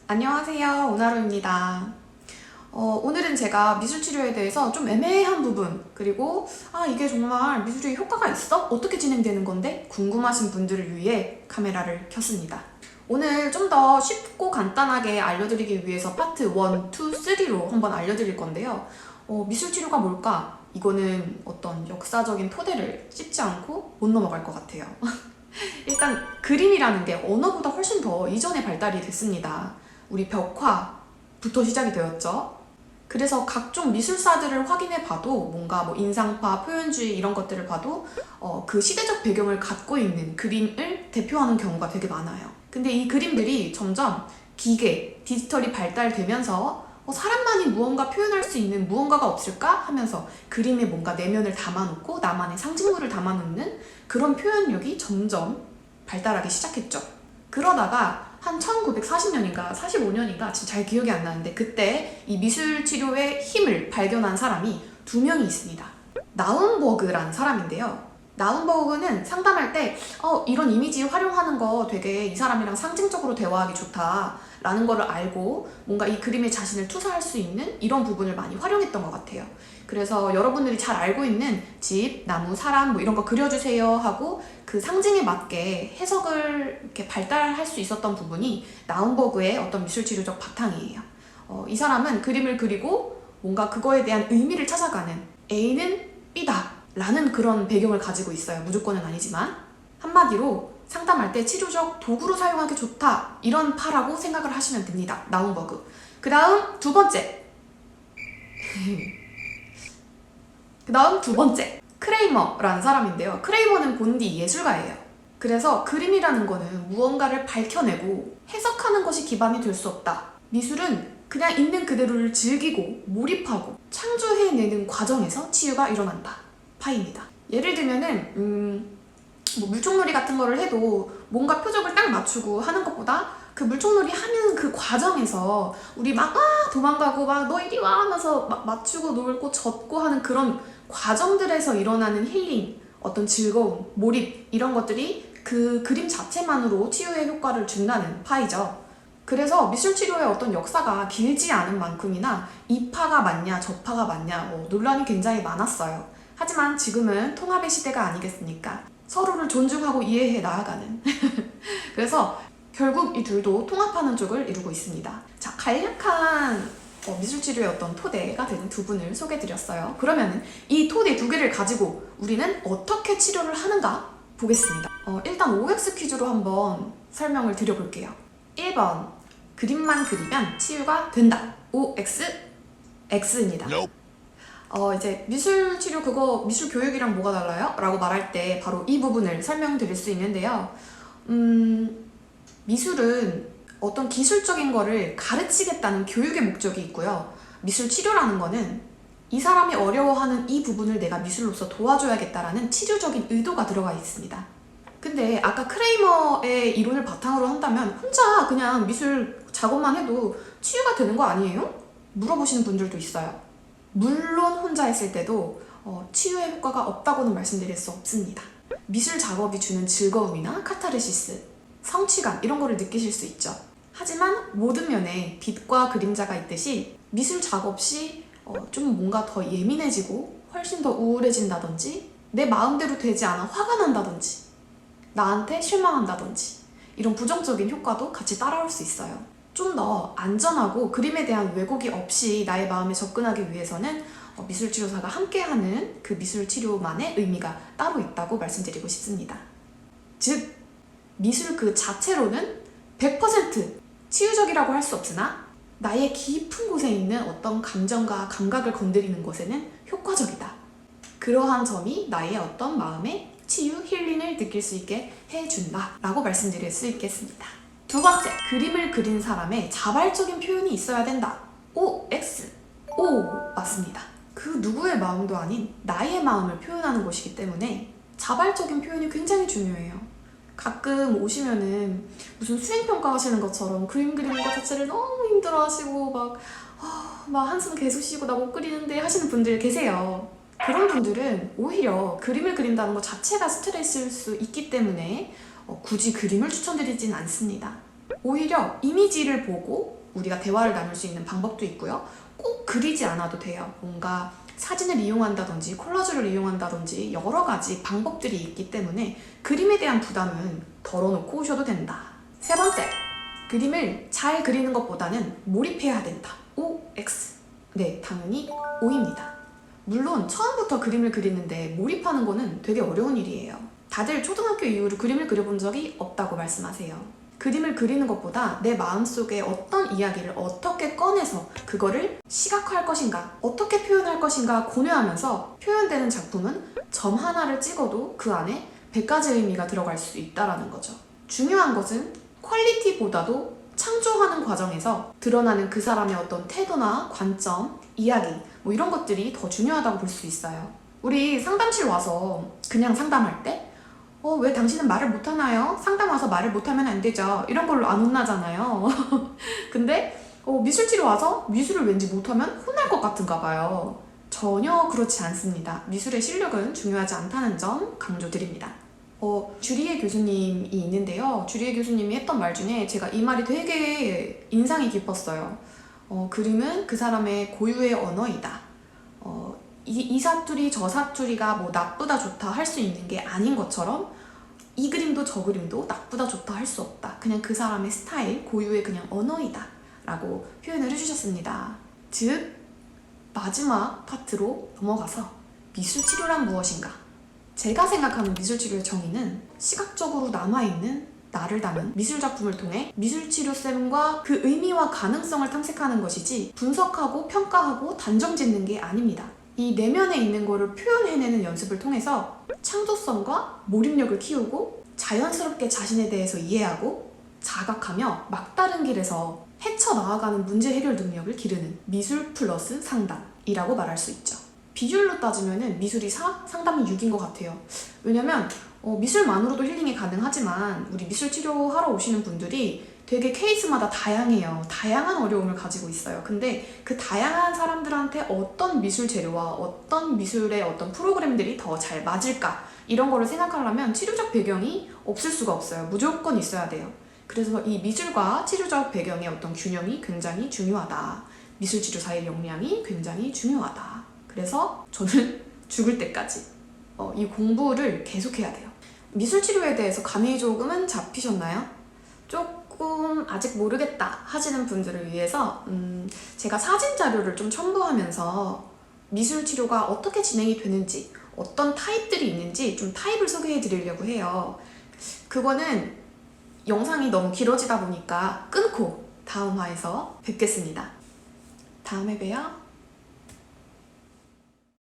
안녕하세요, 오나루입니다. 오늘은 제가 미술치료에 대해서 좀 애매한 부분, 그리고 이게 정말 미술에 효과가 있어? 어떻게 진행되는 건데? 궁금하신 분들을 위해 카메라를 켰습니다. 오늘 좀 더 쉽고 간단하게 알려드리기 위해서 파트 1, 2, 3로 한번 알려드릴 건데요. 미술치료가 뭘까? 이거는 어떤 역사적인 토대를 짚지 않고 못 넘어갈 것 같아요. 일단 그림이라는 게 언어보다 훨씬 더 이전에 발달이 됐습니다. 우리 벽화부터 시작이 되었죠. 그래서 각종 미술사들을 확인해 봐도 뭔가 뭐 인상파, 표현주의 이런 것들을 봐도 그 시대적 배경을 갖고 있는 그림을 대표하는 경우가 되게 많아요. 근데 이 그림들이 점점 기계, 디지털이 발달되면서 사람만이 무언가 표현할 수 있는 무언가가 없을까 하면서 그림에 뭔가 내면을 담아놓고 나만의 상징물을 담아놓는 그런 표현력이 점점 발달하기 시작했죠. 그러다가 한 1940년인가 45년인가 지금 잘 기억이 안 나는데 그때 이 미술치료의 힘을 발견한 사람이 두 명이 있습니다. 나움버그라는 사람인데요. 나움버그는 상담할 때 이런 이미지 활용하는 거 되게 이 사람이랑 상징적으로 대화하기 좋다 라는 거를 알고 뭔가 이 그림에 자신을 투사할 수 있는 이런 부분을 많이 활용했던 것 같아요. 그래서 여러분들이 잘 알고 있는 집, 나무, 사람 뭐 이런 거 그려주세요 하고 그 상징에 맞게 해석을 이렇게 발달할 수 있었던 부분이 나움버그의 어떤 미술치료적 바탕이에요. 이 사람은 그림을 그리고 뭔가 그거에 대한 의미를 찾아가는 A는 B다 라는 그런 배경을 가지고 있어요. 무조건은 아니지만 한마디로 상담할 때 치료적 도구로 사용하기 좋다 이런 파라고 생각을 하시면 됩니다. 나움버그. 그 다음 두 번째 크레이머라는 사람인데요. 크레이머는 본디 예술가예요. 그래서 그림이라는 거는 무언가를 밝혀내고 해석하는 것이 기반이 될 수 없다. 미술은 그냥 있는 그대로를 즐기고 몰입하고 창조해내는 과정에서 치유가 일어난다. 파입니다. 예를 들면은 뭐 물총놀이 같은 거를 해도 뭔가 표적을 딱 맞추고 하는 것보다 그 물총놀이 하는 그 과정에서 우리 막 도망가고 막 너 이리 와 하면서 막 맞추고 놀고 젖고 하는 그런 과정들에서 일어나는 힐링, 어떤 즐거움, 몰입 이런 것들이 그 그림 자체만으로 치유의 효과를 준다는 파이죠. 그래서 미술치료의 어떤 역사가 길지 않은 만큼이나 이 파가 맞냐 저 파가 맞냐 논란이 굉장히 많았어요. 하지만 지금은 통합의 시대가 아니겠습니까? 서로를 존중하고 이해해 나아가는 그래서 결국 이 둘도 통합하는 쪽을 이루고 있습니다. 자, 간략한 미술치료의 어떤 토대가 되는 두 분을 소개해드렸어요. 그러면 이 토대 두 개를 가지고 우리는 어떻게 치료를 하는가 보겠습니다. 일단 OX 퀴즈로 한번 설명을 드려볼게요. 1번 그림만 그리면 치유가 된다. OX X입니다. 이제 미술치료 그거 미술 교육이랑 뭐가 달라요? 라고 말할 때 바로 이 부분을 설명드릴 수 있는데요. 미술은 어떤 기술적인 거를 가르치겠다는 교육의 목적이 있고요. 미술치료라는 거는 이 사람이 어려워하는 이 부분을 내가 미술로서 도와줘야겠다라는 치료적인 의도가 들어가 있습니다. 근데 아까 크레이머의 이론을 바탕으로 한다면 혼자 그냥 미술 작업만 해도 치유가 되는 거 아니에요? 물어보시는 분들도 있어요. 물론 혼자 했을 때도 치유의 효과가 없다고는 말씀드릴 수 없습니다. 미술 작업이 주는 즐거움이나 카타르시스, 성취감 이런 거를 느끼실 수 있죠. 하지만 모든 면에 빛과 그림자가 있듯이 미술 작업 시 좀 뭔가 더 예민해지고 훨씬 더 우울해진다든지 내 마음대로 되지 않아 화가 난다든지 나한테 실망한다든지 이런 부정적인 효과도 같이 따라올 수 있어요. 좀 더 안전하고 그림에 대한 왜곡이 없이 나의 마음에 접근하기 위해서는 미술치료사가 함께하는 그 미술치료만의 의미가 따로 있다고 말씀드리고 싶습니다. 즉, 미술 그 자체로는 100% 치유적이라고 할 수 없으나 나의 깊은 곳에 있는 어떤 감정과 감각을 건드리는 것에는 효과적이다. 그러한 점이 나의 어떤 마음의 치유, 힐링을 느낄 수 있게 해준다 라고 말씀드릴 수 있겠습니다. 두 번째, 그림을 그린 사람의 자발적인 표현이 있어야 된다. OX. O 맞습니다. 그 누구의 마음도 아닌 나의 마음을 표현하는 것이기 때문에 자발적인 표현이 굉장히 중요해요. 가끔 오시면은 무슨 수행평가 하시는 것처럼 그림 그리는 것 자체를 너무 힘들어 하시고 막 한숨 계속 쉬고 나 못 그리는데 하시는 분들 계세요. 그런 분들은 오히려 그림을 그린다는 것 자체가 스트레스일 수 있기 때문에 굳이 그림을 추천드리진 않습니다. 오히려 이미지를 보고 우리가 대화를 나눌 수 있는 방법도 있고요. 꼭 그리지 않아도 돼요. 뭔가 사진을 이용한다든지 콜라주를 이용한다든지 여러 가지 방법들이 있기 때문에 그림에 대한 부담은 덜어놓고 오셔도 된다. 세 번째, 그림을 잘 그리는 것보다는 몰입해야 된다. OX. 네, 당연히 O입니다. 물론 처음부터 그림을 그리는데 몰입하는 거는 되게 어려운 일이에요. 다들 초등학교 이후로 그림을 그려본 적이 없다고 말씀하세요. 그림을 그리는 것보다 내 마음속에 어떤 이야기를 어떻게 꺼내서 그거를 시각화할 것인가, 어떻게 표현할 것인가 고뇌하면서 표현되는 작품은 점 하나를 찍어도 그 안에 100가지 의미가 들어갈 수 있다는 거죠. 중요한 것은 퀄리티보다도 창조하는 과정에서 드러나는 그 사람의 어떤 태도나 관점, 이야기 뭐 이런 것들이 더 중요하다고 볼 수 있어요. 우리 상담실 와서 그냥 상담할 때 왜 당신은 말을 못하나요? 상담 와서 말을 못하면 안 되죠. 이런 걸로 안 혼나잖아요. 근데 미술치료 와서 미술을 왠지 못하면 혼날 것 같은가 봐요. 전혀 그렇지 않습니다. 미술의 실력은 중요하지 않다는 점 강조드립니다. 주리에 교수님이 있는데요. 주리에 교수님이 했던 말 중에 제가 이 말이 되게 인상이 깊었어요. 그림은 그 사람의 고유의 언어이다. 이 사투리 저 사투리가 뭐 나쁘다 좋다 할 수 있는 게 아닌 것처럼 이 그림도 저 그림도 나쁘다 좋다 할 수 없다. 그냥 그 사람의 스타일, 고유의 그냥 언어이다 라고 표현을 해주셨습니다. 즉 마지막 파트로 넘어가서 미술치료란 무엇인가? 제가 생각하는 미술치료의 정의는 시각적으로 남아있는 나를 담은 미술작품을 통해 미술치료쌤과 그 의미와 가능성을 탐색하는 것이지 분석하고 평가하고 단정짓는 게 아닙니다. 이 내면에 있는 거를 표현해내는 연습을 통해서 창조성과 몰입력을 키우고 자연스럽게 자신에 대해서 이해하고 자각하며 막다른 길에서 헤쳐나아가는 문제 해결 능력을 기르는 미술 플러스 상담이라고 말할 수 있죠. 비율로 따지면 미술이 4, 상담이 6인 것 같아요. 왜냐면 미술만으로도 힐링이 가능하지만 우리 미술 치료하러 오시는 분들이 되게 케이스마다 다양해요. 다양한 어려움을 가지고 있어요. 근데 그 다양한 사람들한테 어떤 미술 재료와 어떤 미술의 어떤 프로그램들이 더 잘 맞을까 이런 거를 생각하려면 치료적 배경이 없을 수가 없어요. 무조건 있어야 돼요. 그래서 이 미술과 치료적 배경의 어떤 균형이 굉장히 중요하다. 미술 치료 사이의 역량이 굉장히 중요하다. 그래서 저는 죽을 때까지 이 공부를 계속해야 돼요. 미술 치료에 대해서 감이 조금은 잡히셨나요? 조금 아직 모르겠다 하시는 분들을 위해서 제가 사진 자료를 좀 첨부하면서 미술 치료가 어떻게 진행이 되는지 어떤 타입들이 있는지 좀 타입을 소개해 드리려고 해요. 그거는 영상이 너무 길어지다 보니까 끊고 다음 화에서 뵙겠습니다. 다음에 봬요.